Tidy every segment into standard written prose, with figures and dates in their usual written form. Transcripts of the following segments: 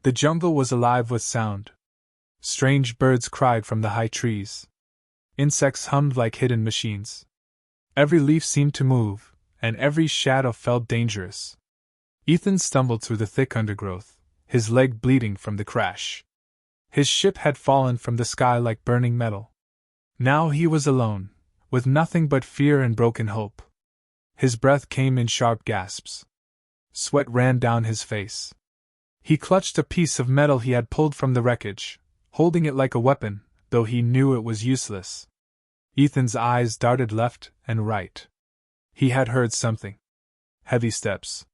The jungle was alive with sound. Strange birds cried from the high trees. Insects hummed like hidden machines. Every leaf seemed to move, and every shadow felt dangerous. Ethan stumbled through the thick undergrowth, his leg bleeding from the crash. His ship had fallen from the sky like burning metal. Now he was alone, with nothing but fear and broken hope. His breath came in sharp gasps. Sweat ran down his face. He clutched a piece of metal he had pulled from the wreckage, holding it like a weapon, though he knew it was useless. Ethan's eyes darted left and right. He had heard something. Heavy steps.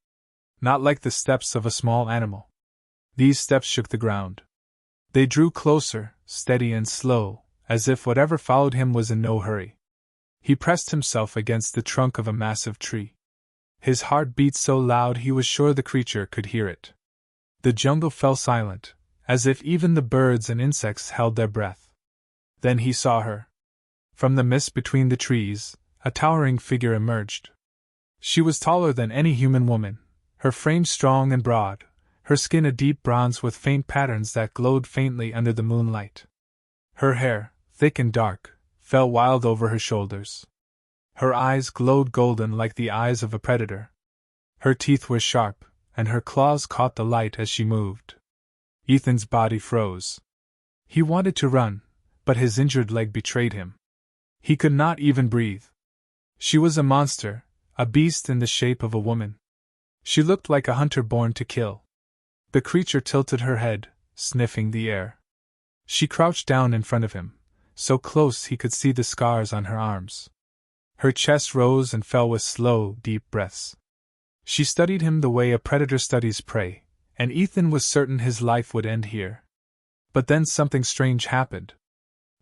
Not like the steps of a small animal. These steps shook the ground. They drew closer, steady and slow, as if whatever followed him was in no hurry. He pressed himself against the trunk of a massive tree. His heart beat so loud he was sure the creature could hear it. The jungle fell silent, as if even the birds and insects held their breath. Then he saw her. From the mist between the trees, a towering figure emerged. She was taller than any human woman, her frame strong and broad, her skin a deep bronze with faint patterns that glowed faintly under the moonlight. Her hair, thick and dark, fell wild over her shoulders. Her eyes glowed golden like the eyes of a predator. Her teeth were sharp, and her claws caught the light as she moved. Ethan's body froze. He wanted to run, but his injured leg betrayed him. He could not even breathe. She was a monster, a beast in the shape of a woman. She looked like a hunter born to kill. The creature tilted her head, sniffing the air. She crouched down in front of him, so close he could see the scars on her arms. Her chest rose and fell with slow, deep breaths. She studied him the way a predator studies prey, and Ethan was certain his life would end here. But then something strange happened.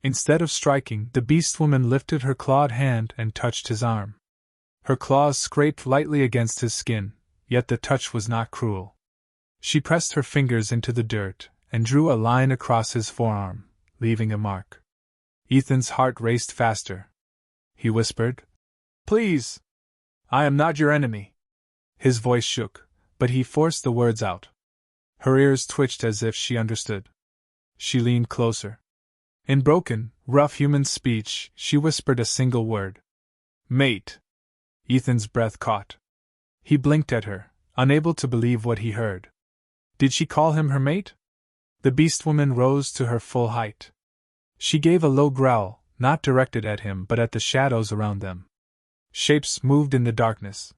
Instead of striking, the Beastwoman lifted her clawed hand and touched his arm. Her claws scraped lightly against his skin, yet the touch was not cruel. She pressed her fingers into the dirt and drew a line across his forearm, leaving a mark. Ethan's heart raced faster. He whispered, "Please! I am not your enemy." His voice shook, but he forced the words out. Her ears twitched as if she understood. She leaned closer. In broken, rough human speech, she whispered a single word. "Mate." Ethan's breath caught. He blinked at her, unable to believe what he heard. Did she call him her mate? The Beastwoman rose to her full height. She gave a low growl, not directed at him but at the shadows around them. Shapes moved in the darkness.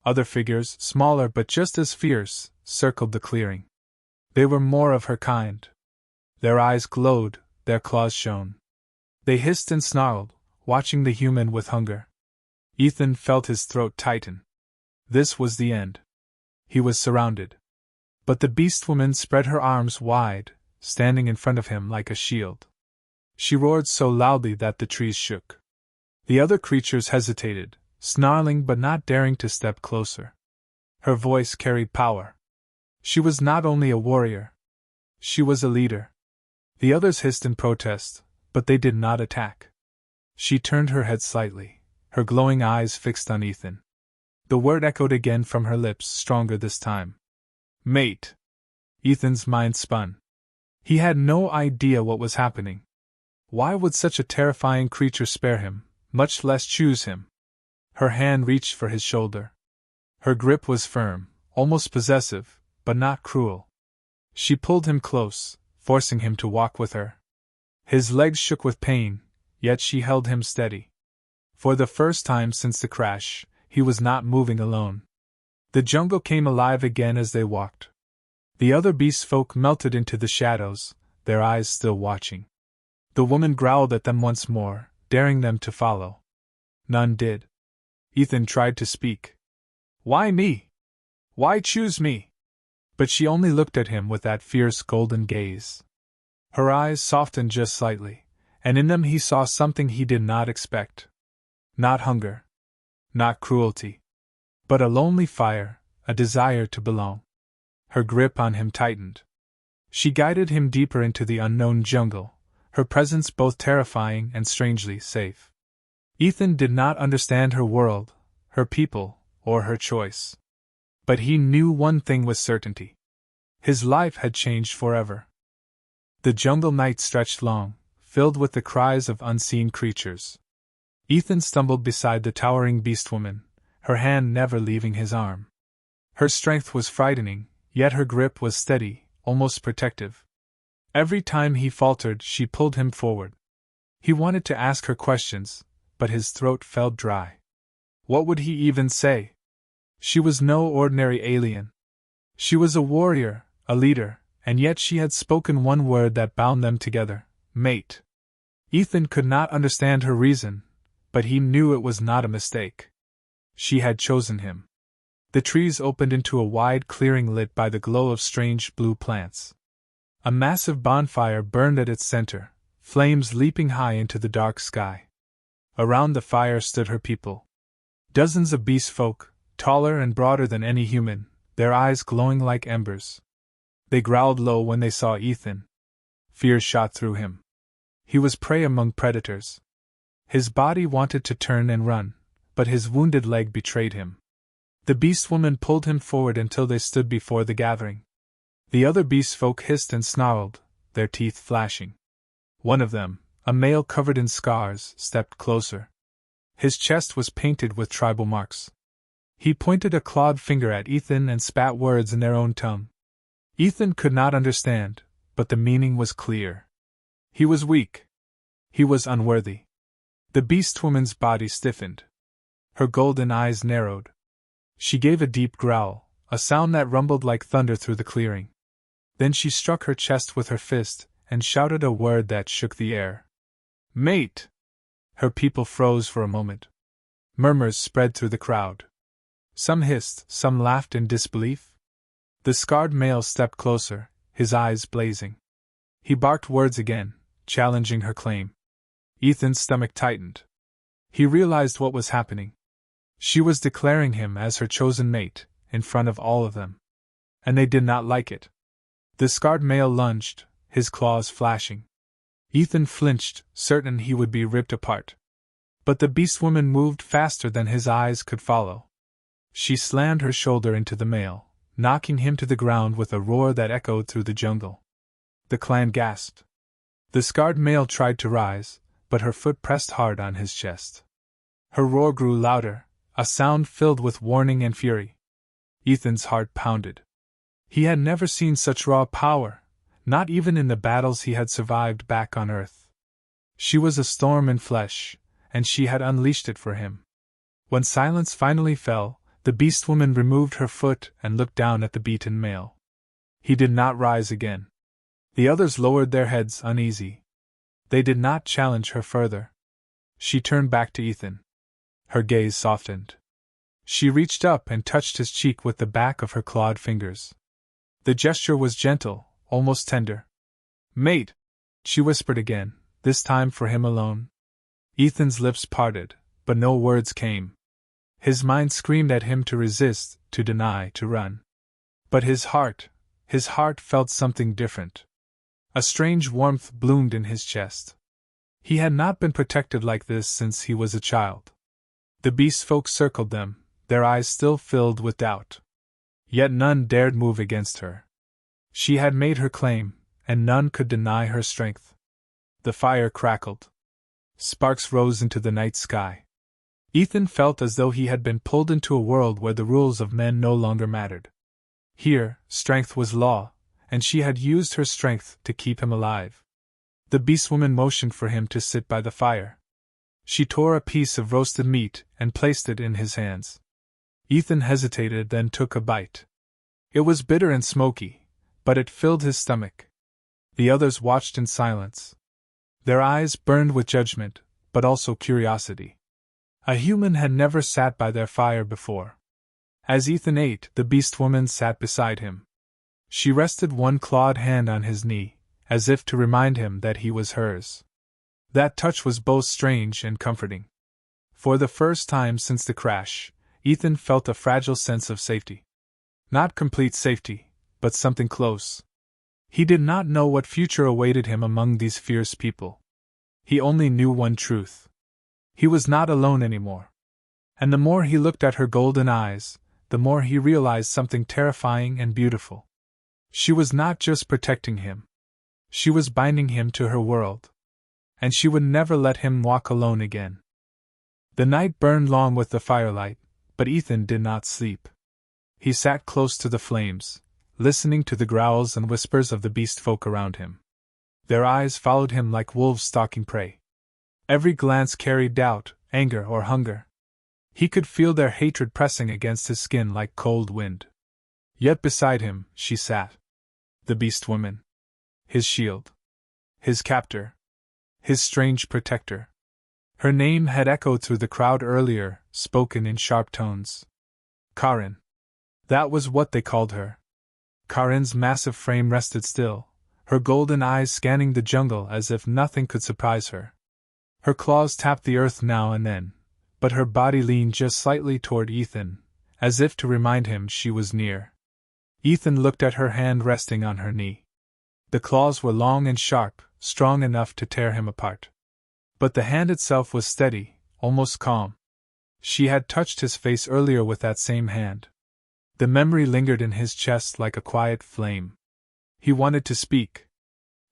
Other figures, smaller but just as fierce, circled the clearing. They were more of her kind. Their eyes glowed, their claws shone. They hissed and snarled, watching the human with hunger. Ethan felt his throat tighten. This was the end. He was surrounded. But the Beastwoman spread her arms wide, standing in front of him like a shield. She roared so loudly that the trees shook. The other creatures hesitated, snarling but not daring to step closer. Her voice carried power. She was not only a warrior. She was a leader. The others hissed in protest, but they did not attack. She turned her head slightly, her glowing eyes fixed on Ethan. The word echoed again from her lips, stronger this time. "Mate." Ethan's mind spun. He had no idea what was happening. Why would such a terrifying creature spare him, much less choose him? Her hand reached for his shoulder. Her grip was firm, almost possessive, but not cruel. She pulled him close, forcing him to walk with her. His legs shook with pain, yet she held him steady. For the first time since the crash, he was not moving alone. The jungle came alive again as they walked. The other beast folk melted into the shadows, their eyes still watching. The woman growled at them once more, daring them to follow. None did. Ethan tried to speak. "Why me? Why choose me?" But she only looked at him with that fierce golden gaze. Her eyes softened just slightly, and in them he saw something he did not expect. Not hunger. Not cruelty. But a lonely fire, a desire to belong. Her grip on him tightened. She guided him deeper into the unknown jungle, her presence both terrifying and strangely safe. Ethan did not understand her world, her people, or her choice. But he knew one thing with certainty. His life had changed forever. The jungle night stretched long, filled with the cries of unseen creatures. Ethan stumbled beside the towering Beastwoman, her hand never leaving his arm. Her strength was frightening, yet her grip was steady, almost protective. Every time he faltered, she pulled him forward. He wanted to ask her questions, but his throat felt dry. What would he even say? She was no ordinary alien. She was a warrior, a leader, and yet she had spoken one word that bound them together: mate. Ethan could not understand her reason, but he knew it was not a mistake. She had chosen him. The trees opened into a wide clearing lit by the glow of strange blue plants. A massive bonfire burned at its center, flames leaping high into the dark sky. Around the fire stood her people. Dozens of beast folk, taller and broader than any human, their eyes glowing like embers. They growled low when they saw Ethan. Fear shot through him. He was prey among predators. His body wanted to turn and run, but his wounded leg betrayed him. The Beastwoman pulled him forward until they stood before the gathering. The other beast folk hissed and snarled, their teeth flashing. One of them, a male covered in scars, stepped closer. His chest was painted with tribal marks. He pointed a clawed finger at Ethan and spat words in their own tongue. Ethan could not understand, but the meaning was clear. He was weak. He was unworthy. The Beastwoman's body stiffened. Her golden eyes narrowed. She gave a deep growl, a sound that rumbled like thunder through the clearing. Then she struck her chest with her fist and shouted a word that shook the air. Mate! Her people froze for a moment. Murmurs spread through the crowd. Some hissed, some laughed in disbelief. The scarred male stepped closer, his eyes blazing. He barked words again, challenging her claim. Ethan's stomach tightened. He realized what was happening. She was declaring him as her chosen mate, in front of all of them. And they did not like it. The scarred male lunged, his claws flashing. Ethan flinched, certain he would be ripped apart. But the Beastwoman moved faster than his eyes could follow. She slammed her shoulder into the male, knocking him to the ground with a roar that echoed through the jungle. The clan gasped. The scarred male tried to rise, but her foot pressed hard on his chest. Her roar grew louder, a sound filled with warning and fury. Ethan's heart pounded. He had never seen such raw power, not even in the battles he had survived back on Earth. She was a storm in flesh, and she had unleashed it for him. When silence finally fell, the Beastwoman removed her foot and looked down at the beaten male. He did not rise again. The others lowered their heads uneasy. They did not challenge her further. She turned back to Ethan. Her gaze softened. She reached up and touched his cheek with the back of her clawed fingers. The gesture was gentle, almost tender. Mate! She whispered again, this time for him alone. Ethan's lips parted, but no words came. His mind screamed at him to resist, to deny, to run. But his heart felt something different. A strange warmth bloomed in his chest. He had not been protected like this since he was a child. The beast folk circled them, their eyes still filled with doubt. Yet none dared move against her. She had made her claim, and none could deny her strength. The fire crackled. Sparks rose into the night sky. Ethan felt as though he had been pulled into a world where the rules of men no longer mattered. Here, strength was law, and she had used her strength to keep him alive. The Beastwoman motioned for him to sit by the fire. She tore a piece of roasted meat and placed it in his hands. Ethan hesitated, then took a bite. It was bitter and smoky, but it filled his stomach. The others watched in silence. Their eyes burned with judgment, but also curiosity. A human had never sat by their fire before. As Ethan ate, the Beastwoman sat beside him. She rested one clawed hand on his knee, as if to remind him that he was hers. That touch was both strange and comforting. For the first time since the crash, Ethan felt a fragile sense of safety. Not complete safety, but something close. He did not know what future awaited him among these fierce people. He only knew one truth. He was not alone anymore. And the more he looked at her golden eyes, the more he realized something terrifying and beautiful. She was not just protecting him. She was binding him to her world. And she would never let him walk alone again. The night burned long with the firelight, but Ethan did not sleep. He sat close to the flames, listening to the growls and whispers of the beast folk around him. Their eyes followed him like wolves stalking prey. Every glance carried doubt, anger, or hunger. He could feel their hatred pressing against his skin like cold wind. Yet beside him, she sat. The Beastwoman. His shield. His captor. His strange protector. Her name had echoed through the crowd earlier, spoken in sharp tones. Karin. That was what they called her. Karin's massive frame rested still, her golden eyes scanning the jungle as if nothing could surprise her. Her claws tapped the earth now and then, but her body leaned just slightly toward Ethan, as if to remind him she was near. Ethan looked at her hand resting on her knee. The claws were long and sharp, strong enough to tear him apart. But the hand itself was steady, almost calm. She had touched his face earlier with that same hand. The memory lingered in his chest like a quiet flame. He wanted to speak.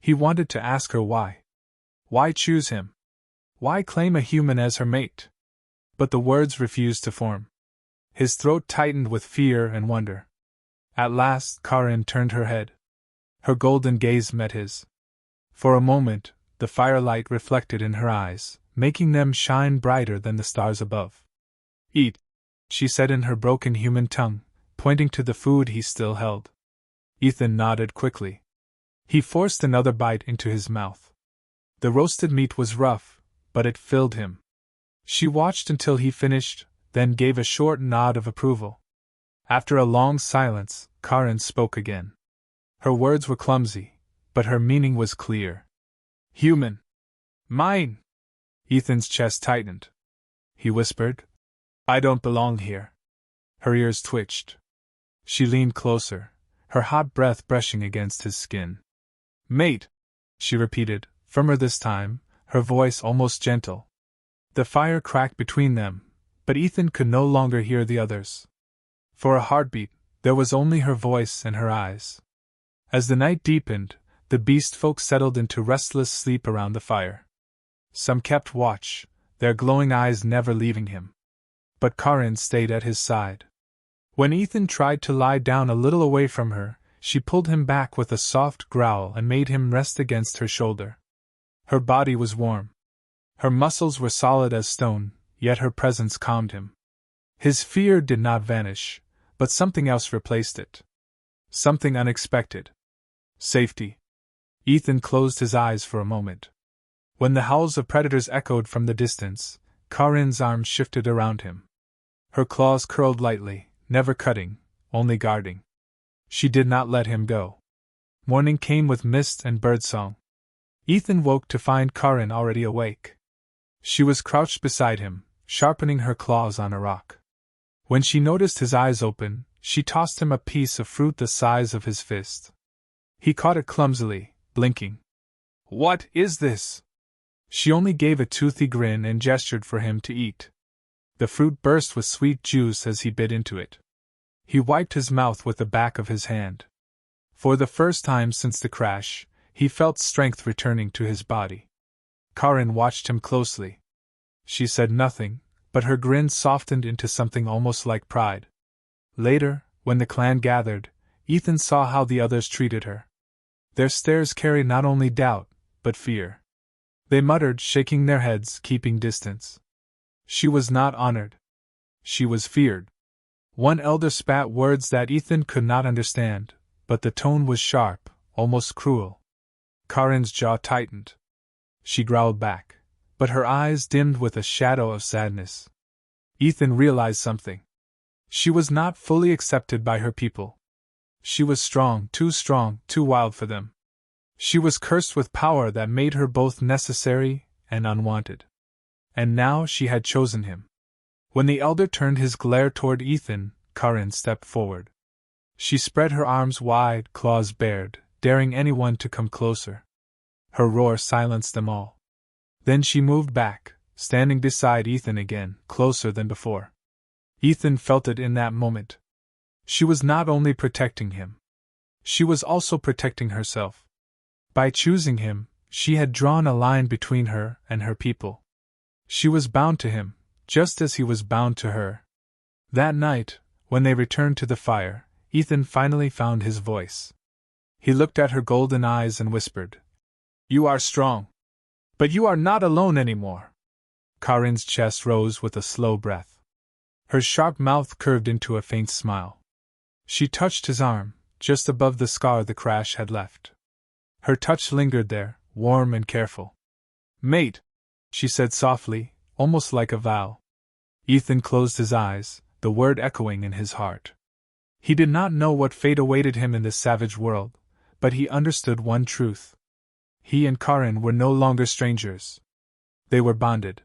He wanted to ask her why. Why choose him? Why claim a human as her mate? But the words refused to form. His throat tightened with fear and wonder. At last, Karin turned her head. Her golden gaze met his. For a moment, the firelight reflected in her eyes, making them shine brighter than the stars above. Eat, she said in her broken human tongue, pointing to the food he still held. Ethan nodded quickly. He forced another bite into his mouth. The roasted meat was rough, but it filled him. She watched until he finished, then gave a short nod of approval. After a long silence, Karin spoke again. Her words were clumsy, but her meaning was clear. Human. Mine. Ethan's chest tightened. He whispered, I don't belong here. Her ears twitched. She leaned closer, her hot breath brushing against his skin. Mate, she repeated, firmer this time, her voice almost gentle. The fire cracked between them, but Ethan could no longer hear the others. For a heartbeat, there was only her voice and her eyes. As the night deepened, the beast folk settled into restless sleep around the fire. Some kept watch, their glowing eyes never leaving him. But Karin stayed at his side. When Ethan tried to lie down a little away from her, she pulled him back with a soft growl and made him rest against her shoulder. Her body was warm. Her muscles were solid as stone, yet her presence calmed him. His fear did not vanish, but something else replaced it. Something unexpected. Safety. Ethan closed his eyes for a moment. When the howls of predators echoed from the distance, Karin's arms shifted around him. Her claws curled lightly, never cutting, only guarding. She did not let him go. Morning came with mist and birdsong. Ethan woke to find Karin already awake. She was crouched beside him, sharpening her claws on a rock. When she noticed his eyes open, she tossed him a piece of fruit the size of his fist. He caught it clumsily, blinking. What is this? She only gave a toothy grin and gestured for him to eat. The fruit burst with sweet juice as he bit into it. He wiped his mouth with the back of his hand. For the first time since the crash, he felt strength returning to his body. Karin watched him closely. She said nothing, but her grin softened into something almost like pride. Later, when the clan gathered, Ethan saw how the others treated her. Their stares carried not only doubt, but fear. They muttered, shaking their heads, keeping distance. She was not honored. She was feared. One elder spat words that Ethan could not understand, but the tone was sharp, almost cruel. Karin's jaw tightened. She growled back, but her eyes dimmed with a shadow of sadness. Ethan realized something. She was not fully accepted by her people. She was strong, too wild for them. She was cursed with power that made her both necessary and unwanted. And now she had chosen him. When the elder turned his glare toward Ethan, Karin stepped forward. She spread her arms wide, claws bared, daring anyone to come closer. Her roar silenced them all. Then she moved back, standing beside Ethan again, closer than before. Ethan felt it in that moment. She was not only protecting him. She was also protecting herself. By choosing him, she had drawn a line between her and her people. She was bound to him, just as he was bound to her. That night, when they returned to the fire, Ethan finally found his voice. He looked at her golden eyes and whispered, "You are strong. But you are not alone anymore." Karin's chest rose with a slow breath. Her sharp mouth curved into a faint smile. She touched his arm, just above the scar the crash had left. Her touch lingered there, warm and careful. "Mate," she said softly, almost like a vow. Ethan closed his eyes, the word echoing in his heart. He did not know what fate awaited him in this savage world, but he understood one truth. He and Karin were no longer strangers. They were bonded.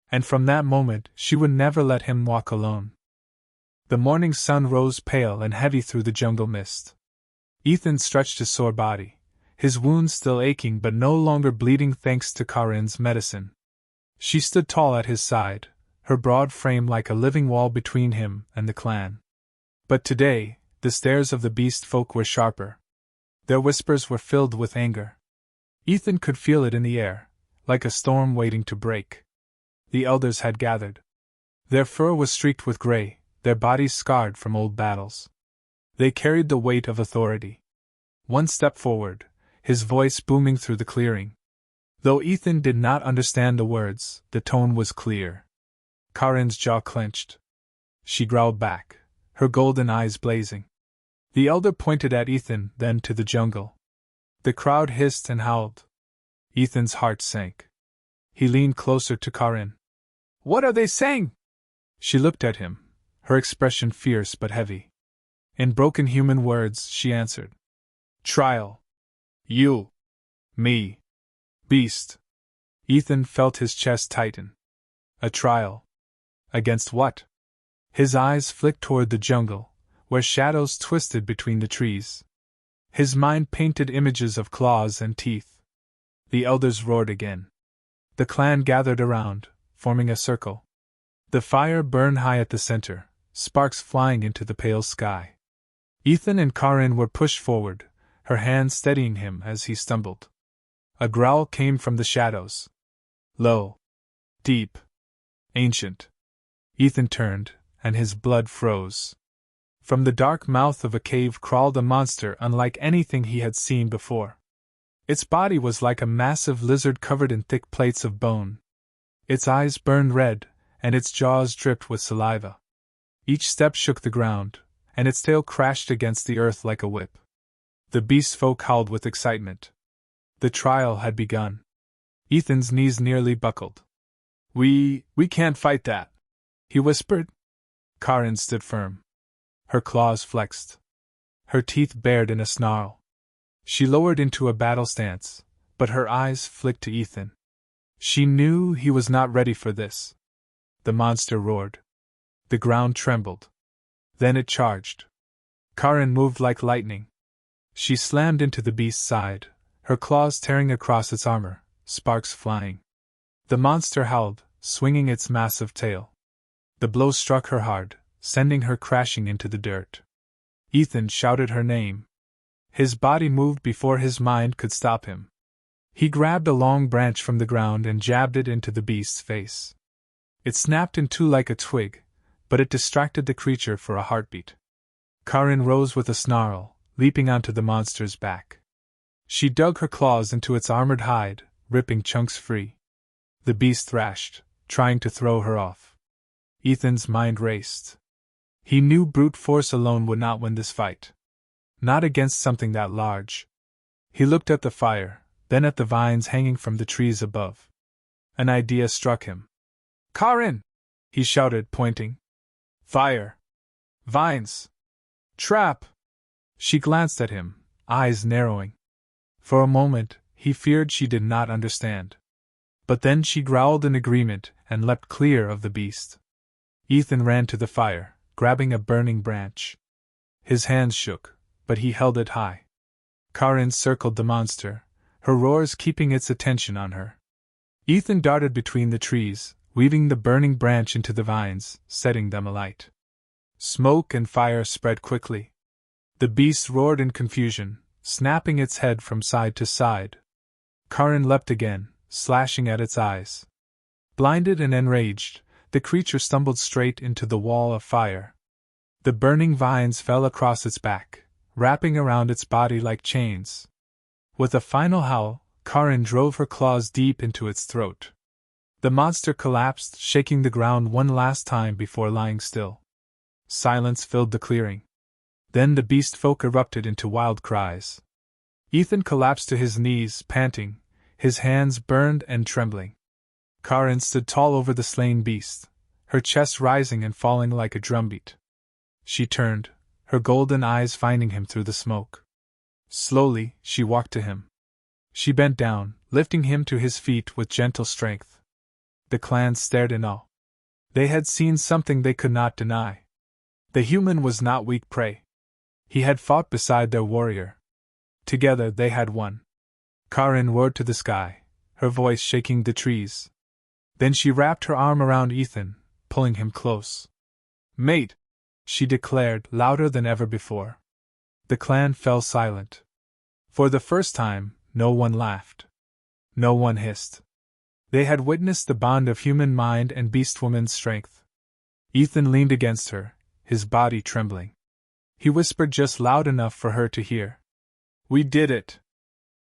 And from that moment, she would never let him walk alone. The morning sun rose pale and heavy through the jungle mist. Ethan stretched his sore body, his wounds still aching but no longer bleeding thanks to Karin's medicine. She stood tall at his side, her broad frame like a living wall between him and the clan. But today, the stares of the beast folk were sharper. Their whispers were filled with anger. Ethan could feel it in the air, like a storm waiting to break. The elders had gathered. Their fur was streaked with gray, their bodies scarred from old battles. They carried the weight of authority. One step forward, his voice booming through the clearing. Though Ethan did not understand the words, the tone was clear. Karin's jaw clenched. She growled back, her golden eyes blazing. The elder pointed at Ethan, then to the jungle. The crowd hissed and howled. Ethan's heart sank. He leaned closer to Karin. "What are they saying?" She looked at him, her expression fierce but heavy. In broken human words, she answered. "Trial. You. Me. Beast." Ethan felt his chest tighten. A trial. Against what? His eyes flicked toward the jungle, where shadows twisted between the trees. His mind painted images of claws and teeth. The elders roared again. The clan gathered around, forming a circle. The fire burned high at the center, sparks flying into the pale sky. Ethan and Karin were pushed forward, her hands steadying him as he stumbled. A growl came from the shadows. Low. Deep. Ancient. Ethan turned, and his blood froze. From the dark mouth of a cave crawled a monster unlike anything he had seen before. Its body was like a massive lizard covered in thick plates of bone. Its eyes burned red, and its jaws dripped with saliva. Each step shook the ground, and its tail crashed against the earth like a whip. The beast folk howled with excitement. The trial had begun. Ethan's knees nearly buckled. We can't fight that," he whispered. Karin stood firm. Her claws flexed. Her teeth bared in a snarl. She lowered into a battle stance, but her eyes flicked to Ethan. She knew he was not ready for this. The monster roared. The ground trembled. Then it charged. Karin moved like lightning. She slammed into the beast's side, her claws tearing across its armor, sparks flying. The monster howled, swinging its massive tail. The blow struck her hard, sending her crashing into the dirt. Ethan shouted her name. His body moved before his mind could stop him. He grabbed a long branch from the ground and jabbed it into the beast's face. It snapped in two like a twig, but it distracted the creature for a heartbeat. Karin rose with a snarl, leaping onto the monster's back. She dug her claws into its armored hide, ripping chunks free. The beast thrashed, trying to throw her off. Ethan's mind raced. He knew brute force alone would not win this fight. Not against something that large. He looked at the fire, then at the vines hanging from the trees above. An idea struck him. "Karin!" he shouted, pointing. "Fire! Vines! Trap!" She glanced at him, eyes narrowing. For a moment, he feared she did not understand. But then she growled in agreement and leapt clear of the beast. Ethan ran to the fire, grabbing a burning branch. His hands shook, but he held it high. Karin circled the monster, her roars keeping its attention on her. Ethan darted between the trees, weaving the burning branch into the vines, setting them alight. Smoke and fire spread quickly. The beast roared in confusion, snapping its head from side to side. Karin leapt again, slashing at its eyes. Blinded and enraged, the creature stumbled straight into the wall of fire. The burning vines fell across its back, wrapping around its body like chains. With a final howl, Karin drove her claws deep into its throat. The monster collapsed, shaking the ground one last time before lying still. Silence filled the clearing. Then the beast folk erupted into wild cries. Ethan collapsed to his knees, panting, his hands burned and trembling. Karin stood tall over the slain beast, her chest rising and falling like a drumbeat. She turned, her golden eyes finding him through the smoke. Slowly, she walked to him. She bent down, lifting him to his feet with gentle strength. The clan stared in awe. They had seen something they could not deny. The human was not weak prey. He had fought beside their warrior. Together they had won. Karin roared to the sky, her voice shaking the trees. Then she wrapped her arm around Ethan, pulling him close. "Mate!" she declared, louder than ever before. The clan fell silent. For the first time, no one laughed. No one hissed. They had witnessed the bond of human mind and Beastwoman's strength. Ethan leaned against her, his body trembling. He whispered just loud enough for her to hear. "We did it!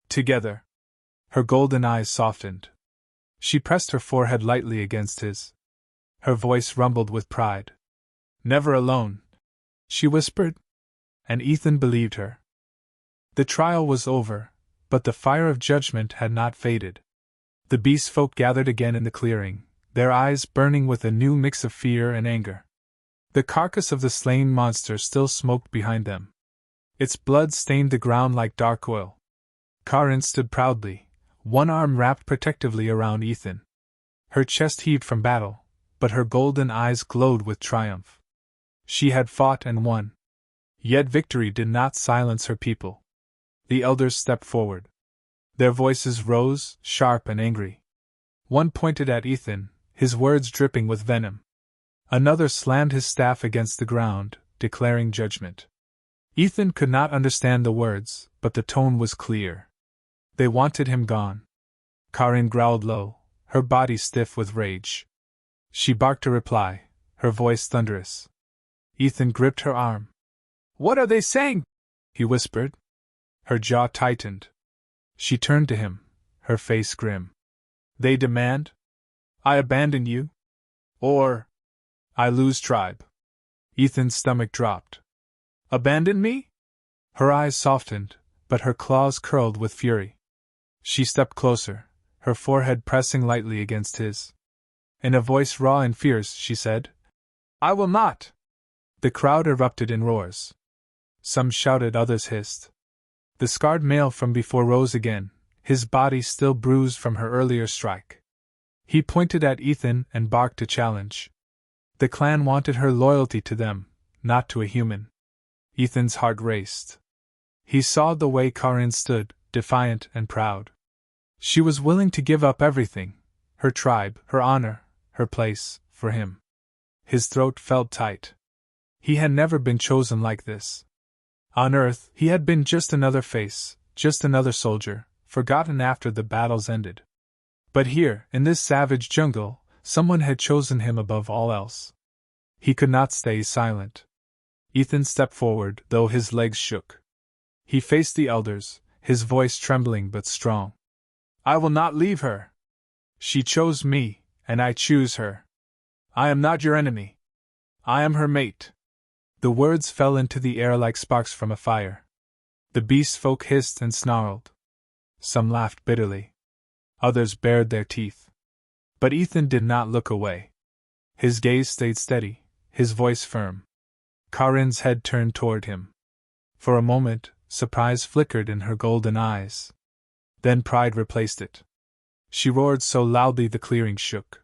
Together!" Her golden eyes softened. She pressed her forehead lightly against his. Her voice rumbled with pride. "Never alone," she whispered. And Ethan believed her. The trial was over, but the fire of judgment had not faded. The beast folk gathered again in the clearing, their eyes burning with a new mix of fear and anger. The carcass of the slain monster still smoked behind them. Its blood stained the ground like dark oil. Karin stood proudly, one arm wrapped protectively around Ethan. Her chest heaved from battle, but her golden eyes glowed with triumph. She had fought and won. Yet victory did not silence her people. The elders stepped forward. Their voices rose, sharp and angry. One pointed at Ethan, his words dripping with venom. Another slammed his staff against the ground, declaring judgment. Ethan could not understand the words, but the tone was clear. They wanted him gone. Karin growled low, her body stiff with rage. She barked a reply, her voice thunderous. Ethan gripped her arm. "What are they saying?" he whispered. Her jaw tightened. She turned to him, her face grim. "They demand I abandon you? Or I lose tribe?" Ethan's stomach dropped. "Abandon me?" Her eyes softened, but her claws curled with fury. She stepped closer, her forehead pressing lightly against his. In a voice raw and fierce, she said, "I will not!" The crowd erupted in roars. Some shouted, others hissed. The scarred male from before rose again, his body still bruised from her earlier strike. He pointed at Ethan and barked a challenge. The clan wanted her loyalty to them, not to a human. Ethan's heart raced. He saw the way Karin stood, defiant and proud. She was willing to give up everything, her tribe, her honor, her place, for him. His throat felt tight. He had never been chosen like this. On Earth, he had been just another face, just another soldier, forgotten after the battles ended. But here, in this savage jungle, someone had chosen him above all else. He could not stay silent. Ethan stepped forward, though his legs shook. He faced the elders, his voice trembling but strong. "I will not leave her. She chose me, and I choose her. I am not your enemy. I am her mate." The words fell into the air like sparks from a fire. The beast folk hissed and snarled. Some laughed bitterly. Others bared their teeth. But Ethan did not look away. His gaze stayed steady, his voice firm. Karin's head turned toward him. For a moment, surprise flickered in her golden eyes. Then pride replaced it. She roared so loudly the clearing shook.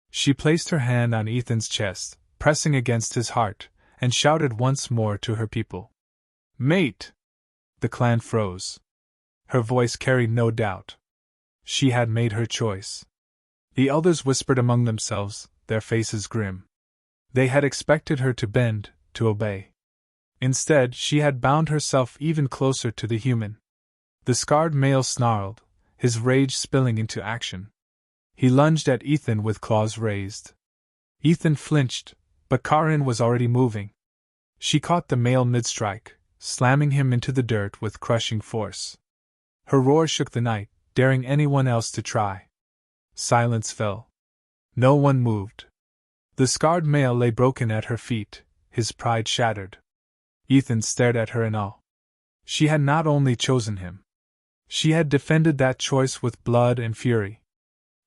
She placed her hand on Ethan's chest, pressing against his heart, and shouted once more to her people. "Mate!" The clan froze. Her voice carried no doubt. She had made her choice. The elders whispered among themselves, their faces grim. They had expected her to bend, to obey. Instead, she had bound herself even closer to the human. The scarred male snarled, his rage spilling into action. He lunged at Ethan with claws raised. Ethan flinched, but Karin was already moving. She caught the male mid-strike, slamming him into the dirt with crushing force. Her roar shook the night, daring anyone else to try. Silence fell. No one moved. The scarred male lay broken at her feet, his pride shattered. Ethan stared at her in awe. She had not only chosen him. She had defended that choice with blood and fury.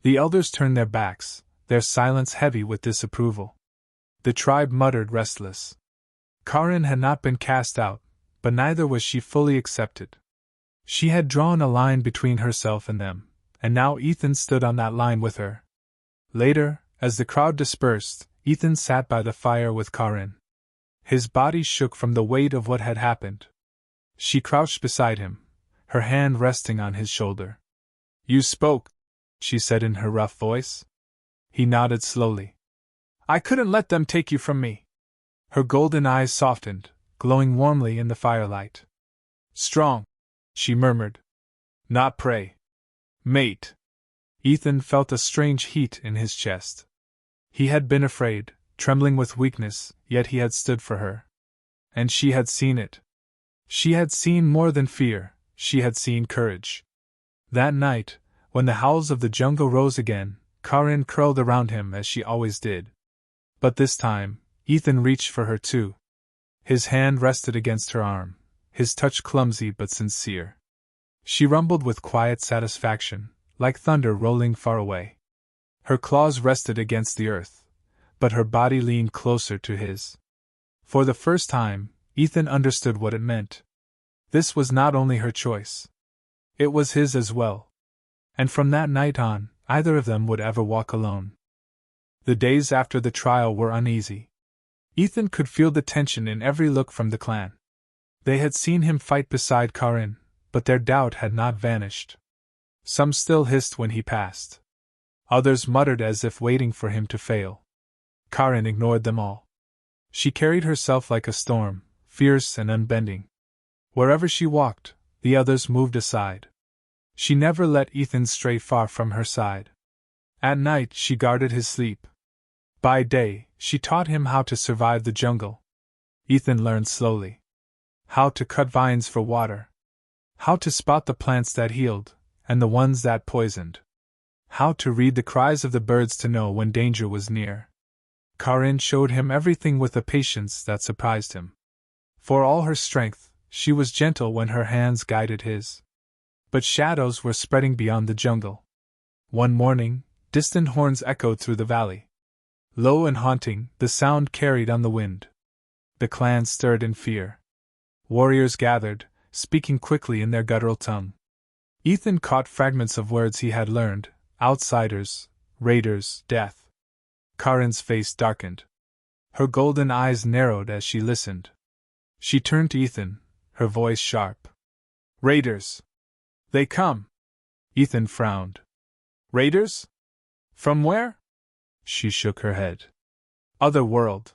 The elders turned their backs, their silence heavy with disapproval. The tribe muttered restless. Karin had not been cast out, but neither was she fully accepted. She had drawn a line between herself and them, and now Ethan stood on that line with her. Later, as the crowd dispersed, Ethan sat by the fire with Karin. His body shook from the weight of what had happened. She crouched beside him, her hand resting on his shoulder. "You spoke," she said in her rough voice. He nodded slowly. "I couldn't let them take you from me." Her golden eyes softened, glowing warmly in the firelight. "Strong," she murmured. "Not prey. Mate." Ethan felt a strange heat in his chest. He had been afraid, trembling with weakness, yet he had stood for her. And she had seen it. She had seen more than fear, she had seen courage. That night, when the howls of the jungle rose again, Karin curled around him as she always did. But this time, Ethan reached for her too. His hand rested against her arm, his touch clumsy but sincere. She rumbled with quiet satisfaction, like thunder rolling far away. Her claws rested against the earth, but her body leaned closer to his. For the first time, Ethan understood what it meant. This was not only her choice. It was his as well. And from that night on, either of them would ever walk alone. The days after the trial were uneasy. Ethan could feel the tension in every look from the clan. They had seen him fight beside Karin, but their doubt had not vanished. Some still hissed when he passed. Others muttered as if waiting for him to fail. Karin ignored them all. She carried herself like a storm, fierce and unbending. Wherever she walked, the others moved aside. She never let Ethan stray far from her side. At night she guarded his sleep. By day, she taught him how to survive the jungle. Ethan learned slowly. How to cut vines for water. How to spot the plants that healed, and the ones that poisoned. How to read the cries of the birds to know when danger was near. Karin showed him everything with a patience that surprised him. For all her strength, she was gentle when her hands guided his. But shadows were spreading beyond the jungle. One morning, distant horns echoed through the valley. Low and haunting, the sound carried on the wind. The clan stirred in fear. Warriors gathered, speaking quickly in their guttural tongue. Ethan caught fragments of words he had learned: outsiders, raiders, death. Karin's face darkened. Her golden eyes narrowed as she listened. She turned to Ethan, her voice sharp. "Raiders! They come!" Ethan frowned. "Raiders? From where?" She shook her head. "Other world.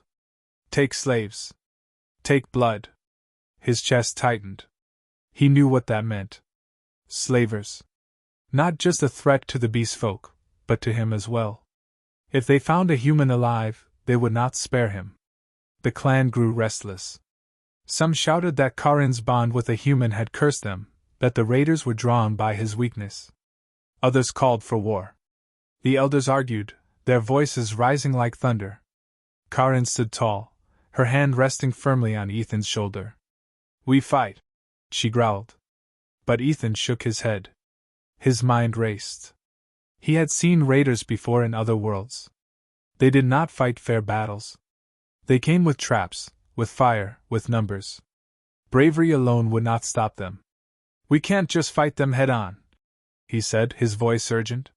Take slaves. Take blood." His chest tightened. He knew what that meant. Slavers. Not just a threat to the beast folk, but to him as well. If they found a human alive, they would not spare him. The clan grew restless. Some shouted that Karin's bond with a human had cursed them, that the raiders were drawn by his weakness. Others called for war. The elders argued, their voices rising like thunder. Karin stood tall, her hand resting firmly on Ethan's shoulder. "We fight," she growled. But Ethan shook his head. His mind raced. He had seen raiders before in other worlds. They did not fight fair battles. They came with traps, with fire, with numbers. Bravery alone would not stop them. "We can't just fight them head on," he said, his voice urgent.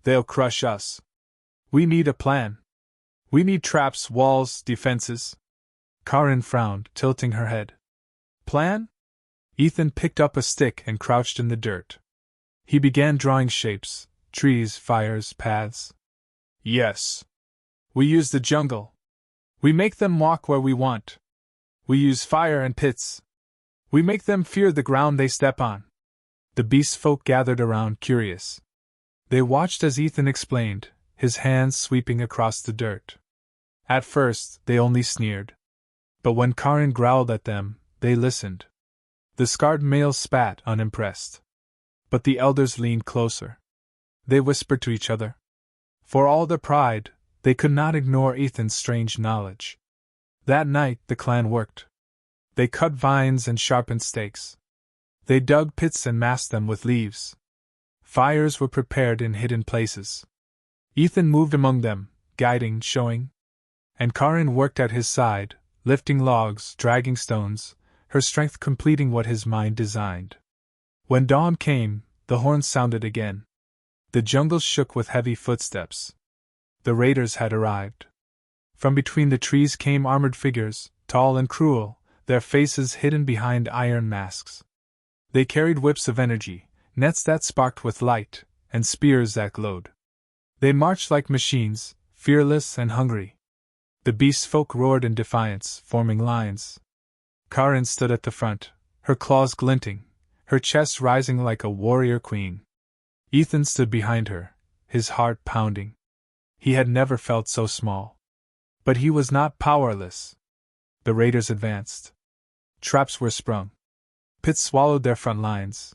"They'll crush us. We need a plan. We need traps, walls, defenses." Karin frowned, tilting her head. "Plan?" Ethan picked up a stick and crouched in the dirt. He began drawing shapes, trees, fires, paths. "Yes. We use the jungle. We make them walk where we want. We use fire and pits. We make them fear the ground they step on. The beast folk gathered around, curious. They watched as Ethan explained, his hands sweeping across the dirt. At first, they only sneered. But when Karin growled at them, they listened. The scarred males spat, unimpressed. But the elders leaned closer. They whispered to each other. For all their pride, they could not ignore Ethan's strange knowledge. That night, the clan worked. They cut vines and sharpened stakes. They dug pits and masked them with leaves. Fires were prepared in hidden places. Ethan moved among them, guiding, showing. And Karin worked at his side, lifting logs, dragging stones, her strength completing what his mind designed. When dawn came, the horns sounded again. The jungle shook with heavy footsteps. The raiders had arrived. From between the trees came armored figures, tall and cruel, their faces hidden behind iron masks. They carried whips of energy, nets that sparked with light, and spears that glowed. They marched like machines, fearless and hungry. The beast folk roared in defiance, forming lines. Karin stood at the front, her claws glinting, her chest rising like a warrior queen. Ethan stood behind her, his heart pounding. He had never felt so small. But he was not powerless. The raiders advanced. Traps were sprung. Pits swallowed their front lines.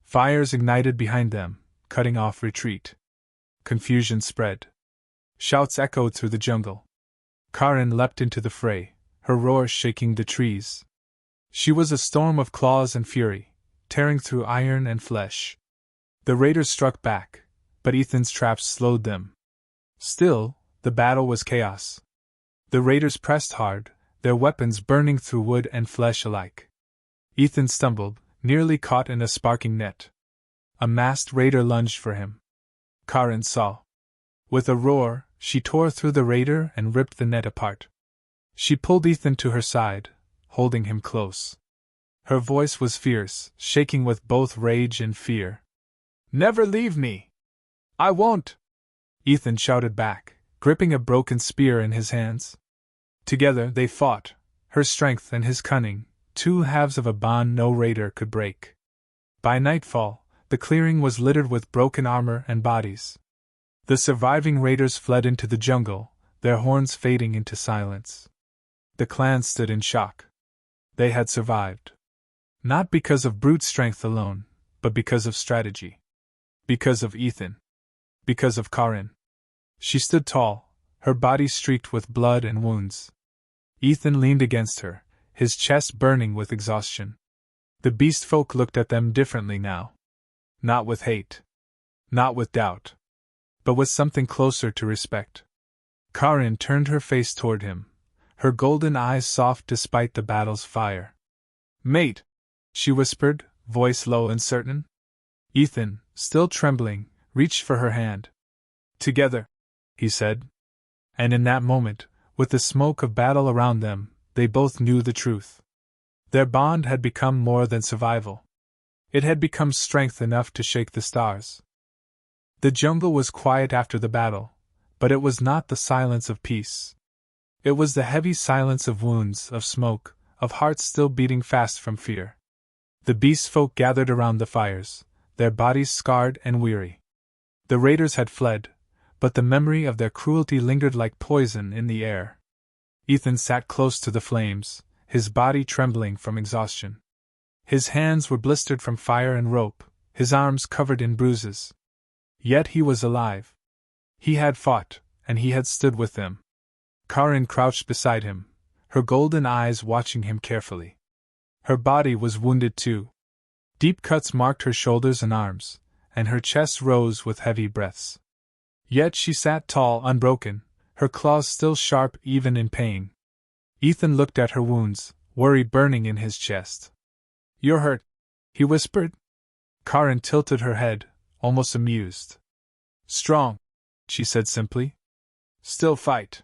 Fires ignited behind them, cutting off retreat. Confusion spread. Shouts echoed through the jungle. Karin leapt into the fray, her roar shaking the trees. She was a storm of claws and fury, tearing through iron and flesh. The raiders struck back, but Ethan's traps slowed them. Still, the battle was chaos. The raiders pressed hard, their weapons burning through wood and flesh alike. Ethan stumbled, nearly caught in a sparking net. A masked raider lunged for him. Karin saw. With a roar, she tore through the raider and ripped the net apart. She pulled Ethan to her side, holding him close. Her voice was fierce, shaking with both rage and fear. "Never leave me! I won't!" Ethan shouted back, gripping a broken spear in his hands. Together they fought, her strength and his cunning, two halves of a bond no raider could break. By nightfall, the clearing was littered with broken armor and bodies. The surviving raiders fled into the jungle, their horns fading into silence. The clan stood in shock. They had survived. Not because of brute strength alone, but because of strategy. Because of Ethan. Because of Karin. She stood tall, her body streaked with blood and wounds. Ethan leaned against her, his chest burning with exhaustion. The beast folk looked at them differently now. Not with hate. Not with doubt. But with something closer to respect. Karin turned her face toward him, her golden eyes soft despite the battle's fire. "Mate," she whispered, voice low and certain. Ethan, still trembling, reached for her hand. "Together," he said. And in that moment, with the smoke of battle around them, they both knew the truth. Their bond had become more than survival. It had become strength enough to shake the stars. The jungle was quiet after the battle, but it was not the silence of peace. It was the heavy silence of wounds, of smoke, of hearts still beating fast from fear. The beast folk gathered around the fires, their bodies scarred and weary. The raiders had fled, but the memory of their cruelty lingered like poison in the air. Ethan sat close to the flames, his body trembling from exhaustion. His hands were blistered from fire and rope, his arms covered in bruises. Yet he was alive. He had fought, and he had stood with them. Karin crouched beside him, her golden eyes watching him carefully. Her body was wounded too. Deep cuts marked her shoulders and arms, and her chest rose with heavy breaths. Yet she sat tall, unbroken, her claws still sharp even in pain. Ethan looked at her wounds, worry burning in his chest. "You're hurt," he whispered. Karin tilted her head, almost amused. "Strong," she said simply. "Still fight."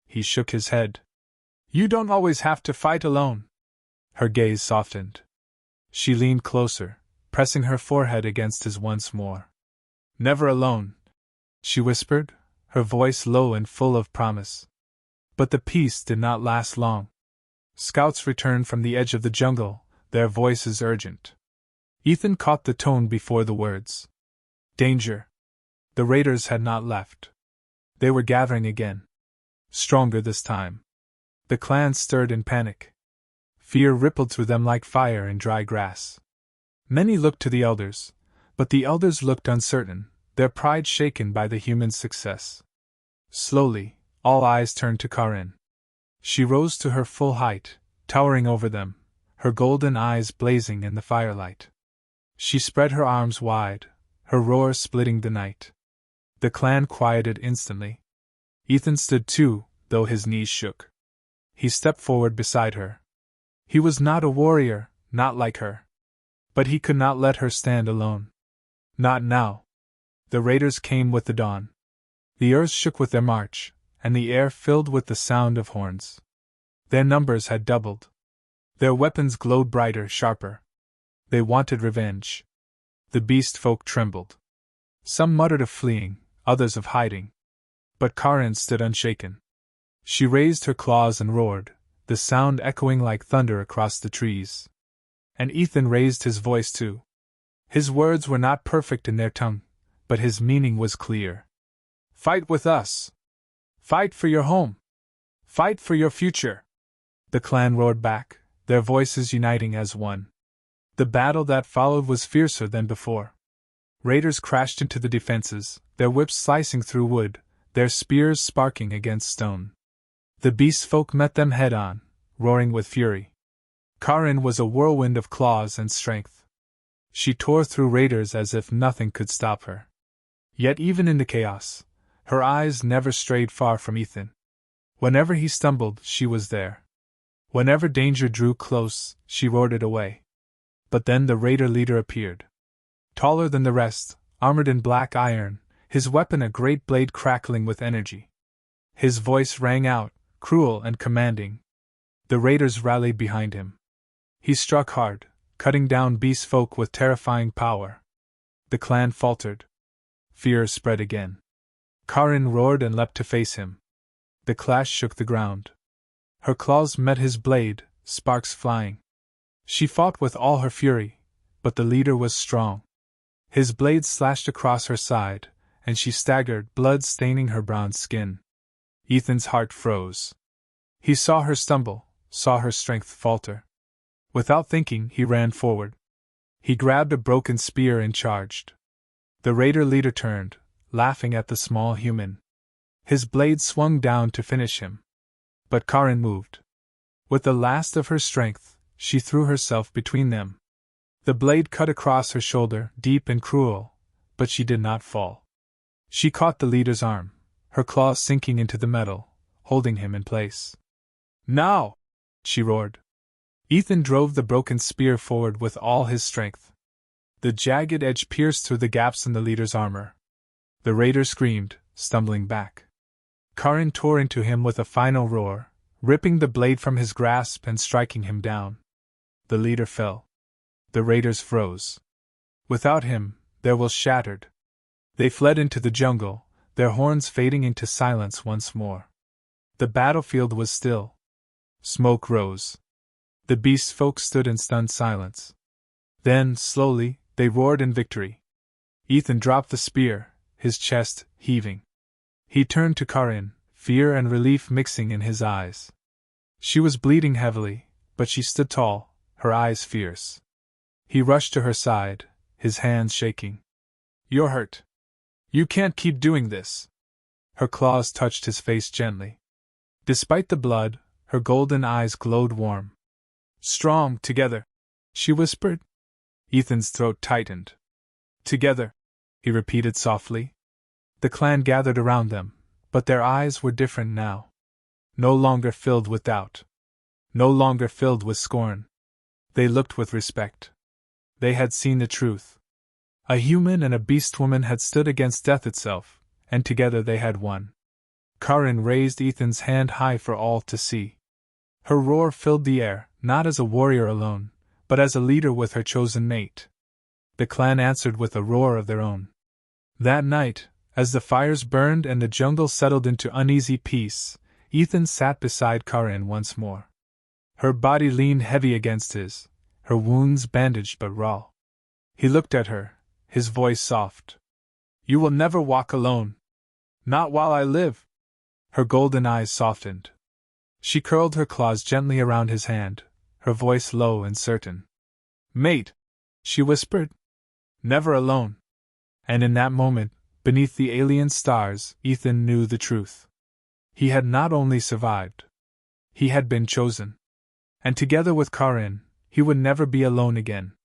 He shook his head. "You don't always have to fight alone." Her gaze softened. She leaned closer, pressing her forehead against his once more. "Never alone," she whispered, her voice low and full of promise. But the peace did not last long. Scouts returned from the edge of the jungle, their voices urgent. Ethan caught the tone before the words. Danger. The raiders had not left. They were gathering again. Stronger this time. The clan stirred in panic. Fear rippled through them like fire in dry grass. Many looked to the elders, but the elders looked uncertain, their pride shaken by the human's success. Slowly, all eyes turned to Karin. She rose to her full height, towering over them, her golden eyes blazing in the firelight. She spread her arms wide, her roar splitting the night. The clan quieted instantly. Ethan stood too, though his knees shook. He stepped forward beside her. He was not a warrior, not like her. But he could not let her stand alone. Not now. The raiders came with the dawn. The earth shook with their march, and the air filled with the sound of horns. Their numbers had doubled. Their weapons glowed brighter, sharper. They wanted revenge. The beast folk trembled. Some muttered of fleeing, others of hiding. But Karin stood unshaken. She raised her claws and roared, the sound echoing like thunder across the trees. And Ethan raised his voice too. His words were not perfect in their tongue, but his meaning was clear. Fight with us! Fight for your home! Fight for your future! The clan roared back, their voices uniting as one. The battle that followed was fiercer than before. Raiders crashed into the defenses, their whips slicing through wood, their spears sparking against stone. The beast folk met them head-on, roaring with fury. Karin was a whirlwind of claws and strength. She tore through raiders as if nothing could stop her. Yet even in the chaos, her eyes never strayed far from Ethan. Whenever he stumbled, she was there. Whenever danger drew close, she roared it away. But then the raider leader appeared. Taller than the rest, armored in black iron, his weapon a great blade crackling with energy. His voice rang out, cruel and commanding. The raiders rallied behind him. He struck hard, cutting down beast folk with terrifying power. The clan faltered. Fear spread again. Karin roared and leapt to face him. The clash shook the ground. Her claws met his blade, sparks flying. She fought with all her fury, but the leader was strong. His blade slashed across her side, and she staggered, blood staining her bronze skin. Ethan's heart froze. He saw her stumble, saw her strength falter. Without thinking, he ran forward. He grabbed a broken spear and charged. The raider leader turned, laughing at the small human. His blade swung down to finish him. But Karin moved. With the last of her strength, she threw herself between them. The blade cut across her shoulder, deep and cruel, but she did not fall. She caught the leader's arm, her claws sinking into the metal, holding him in place. Now! She roared. Ethan drove the broken spear forward with all his strength. The jagged edge pierced through the gaps in the leader's armor. The raider screamed, stumbling back. Karin tore into him with a final roar, ripping the blade from his grasp and striking him down. The leader fell. The raiders froze. Without him, their will shattered. They fled into the jungle, their horns fading into silence once more. The battlefield was still. Smoke rose. The beast folk stood in stunned silence. Then, slowly, they roared in victory. Ethan dropped the spear, his chest heaving. He turned to Karin, fear and relief mixing in his eyes. She was bleeding heavily, but she stood tall, her eyes fierce. He rushed to her side, his hands shaking. You're hurt. You can't keep doing this. Her claws touched his face gently. Despite the blood, her golden eyes glowed warm. Strong together, she whispered. Ethan's throat tightened. Together, he repeated softly. The clan gathered around them, but their eyes were different now. No longer filled with doubt. No longer filled with scorn. They looked with respect. They had seen the truth. A human and a beastwoman had stood against death itself, and together they had won. Karin raised Ethan's hand high for all to see. Her roar filled the air, not as a warrior alone, but as a leader with her chosen mate. The clan answered with a roar of their own. That night, as the fires burned and the jungle settled into uneasy peace, Ethan sat beside Karin once more. Her body leaned heavy against his, her wounds bandaged but raw. He looked at her, his voice soft. You will never walk alone. Not while I live. Her golden eyes softened. She curled her claws gently around his hand, her voice low and certain. Mate, she whispered. Never alone. And in that moment, beneath the alien stars, Ethan knew the truth. He had not only survived. He had been chosen. And together with Karin, he would never be alone again.